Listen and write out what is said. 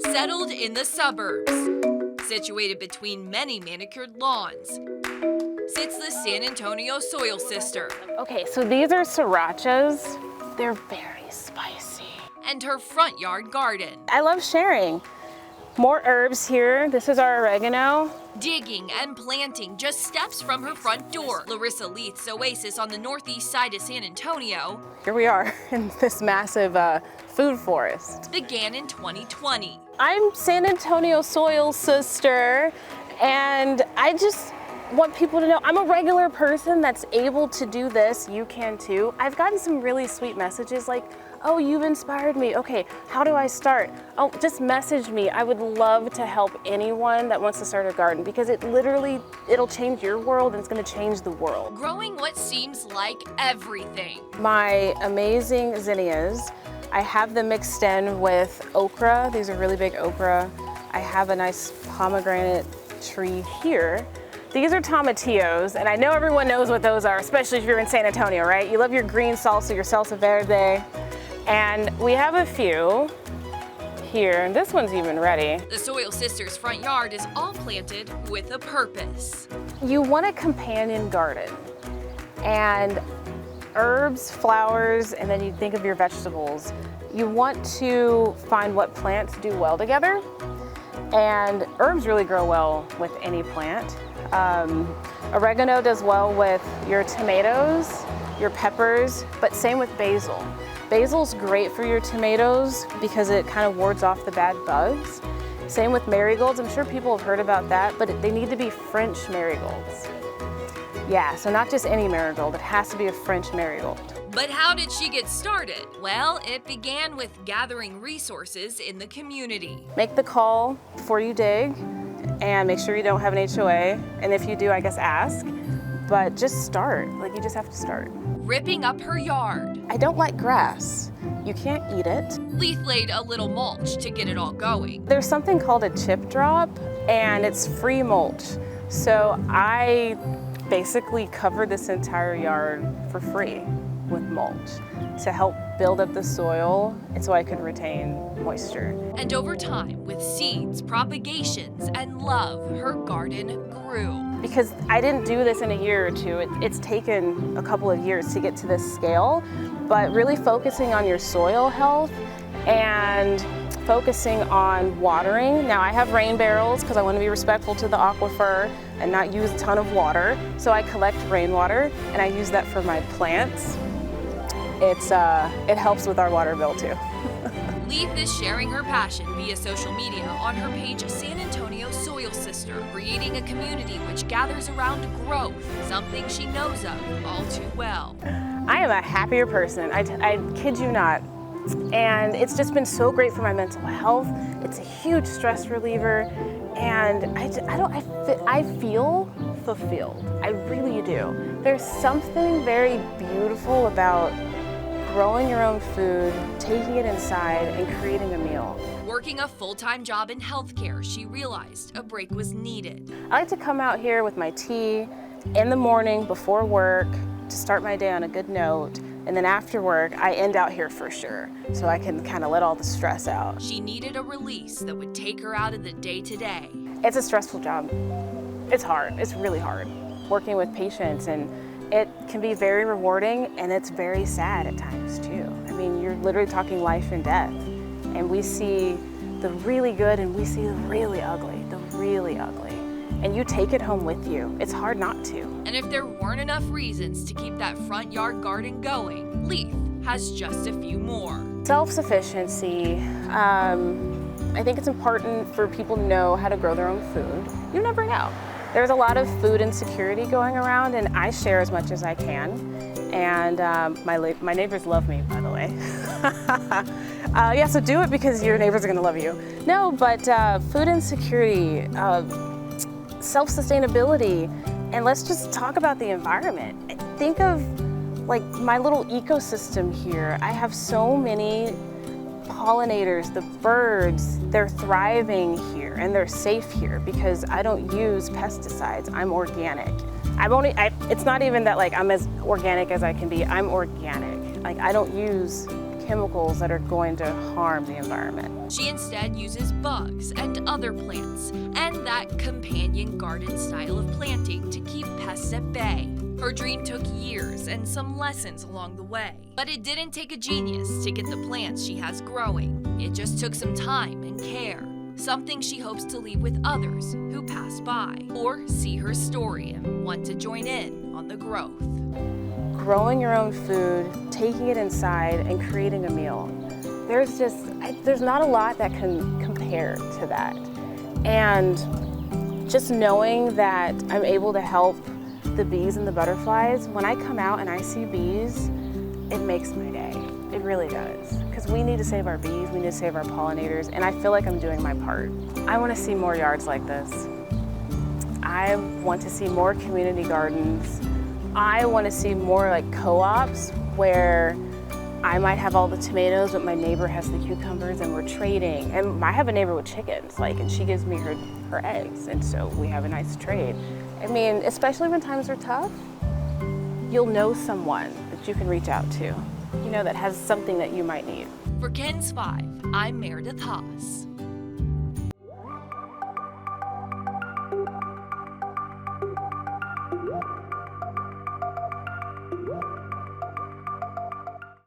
Settled in the suburbs, situated between many manicured lawns, sits the San Antonio soil sister. Okay, so these are srirachas. They're very spicy. And her front yard garden. I love sharing. More herbs here. This is our oregano. Digging and planting just steps from her front door. Larissa Leath's oasis on the northeast side of San Antonio. Here we are in this massive food forest. Began in 2020. I'm San Antonio soil sister, and I just want people to know I'm a regular person that's able to do this. You can too. I've gotten some really sweet messages like, oh, you've inspired me. Okay, how do I start? Oh, just message me. I would love to help anyone that wants to start a garden because it'll change your world and it's gonna change the world. Growing what seems like everything. My amazing zinnias, I have them mixed in with okra. These are really big okra. I have a nice pomegranate tree here. These are tomatillos, and I know everyone knows what those are, especially if you're in San Antonio, right? You love your green salsa, your salsa verde. And we have a few here, and this one's even ready. The Soil Sisters' front yard is all planted with a purpose. You want a companion garden, and herbs, flowers, and then you think of your vegetables. You want to find what plants do well together, and herbs really grow well with any plant. Oregano does well with your tomatoes, your peppers, but same with basil. Basil's great for your tomatoes because it kind of wards off the bad bugs. Same with marigolds. I'm sure people have heard about that, but they need to be French marigolds. Yeah, so not just any marigold, it has to be a French marigold. But how did she get started? Well, it began with gathering resources in the community. Make the call before you dig and make sure you don't have an HOA. And if you do, I guess ask, but just start. Like, you just have to start. Ripping up her yard. I don't like grass. You can't eat it. Leath laid a little mulch to get it all going. There's something called a chip drop, and it's free mulch. So I basically covered this entire yard for free with mulch to help build up the soil and so I could retain moisture. And over time, with seeds, propagations, and love, her garden grew. Because I didn't do this in a year or two. It's taken a couple of years to get to this scale, but really focusing on your soil health and focusing on watering. Now I have rain barrels because I want to be respectful to the aquifer and not use a ton of water. So I collect rainwater and I use that for my plants. It helps with our water bill too. Leath is sharing her passion via social media on her page San Antonio Soil Sister, creating a community which gathers around growth, something she knows of all too well. I am a happier person, I kid you not. And it's just been so great for my mental health. It's a huge stress reliever, and I feel fulfilled. I really do. There's something very beautiful about growing your own food, taking it inside, and creating a meal. Working a full-time job in healthcare, she realized a break was needed. I like to come out here with my tea in the morning before work to start my day on a good note. And then after work, I end out here for sure, so I can kind of let all the stress out. She needed a release that would take her out of the day-to-day. It's a stressful job. It's hard. It's really hard. Working with patients, and it can be very rewarding, and it's very sad at times too. I mean, you're literally talking life and death, and we see the really good and we see the really ugly, and you take it home with you. It's hard not to. And if there weren't enough reasons to keep that front yard garden going, Leath has just a few more. Self-sufficiency. I think it's important for people to know how to grow their own food. You never know. There's a lot of food insecurity going around, and I share as much as I can. And my neighbors love me, by the way. Yeah, so do it because your neighbors are gonna love you. No, but food insecurity, self-sustainability, and let's just talk about the environment. Think of like my little ecosystem here. I have so many pollinators, the birds, they're thriving here and they're safe here because I don't use pesticides. I'm organic. It's not even that like I'm as organic as I can be. I'm organic. Like I don't use chemicals that are going to harm the environment. She instead uses bugs and other plants and that companion garden style of planting to keep pests at bay. Her dream took years and some lessons along the way. But it didn't take a genius to get the plants she has growing. It just took some time and care. Something she hopes to leave with others who pass by or see her story and want to join in on the growth. Growing your own food, taking it inside, and creating a meal. There's not a lot that can compare to that. And just knowing that I'm able to help the bees and the butterflies, when I come out and I see bees, it makes my day. It really does. Because we need to save our bees, we need to save our pollinators, and I feel like I'm doing my part. I want to see more yards like this. I want to see more community gardens. I want to see more like co-ops where I might have all the tomatoes, but my neighbor has the cucumbers and we're trading. And I have a neighbor with chickens, and she gives me her eggs, and so we have a nice trade. I mean, especially when times are tough, you'll know someone that you can reach out to, that has something that you might need. For KENS 5, I'm Meredith Haas.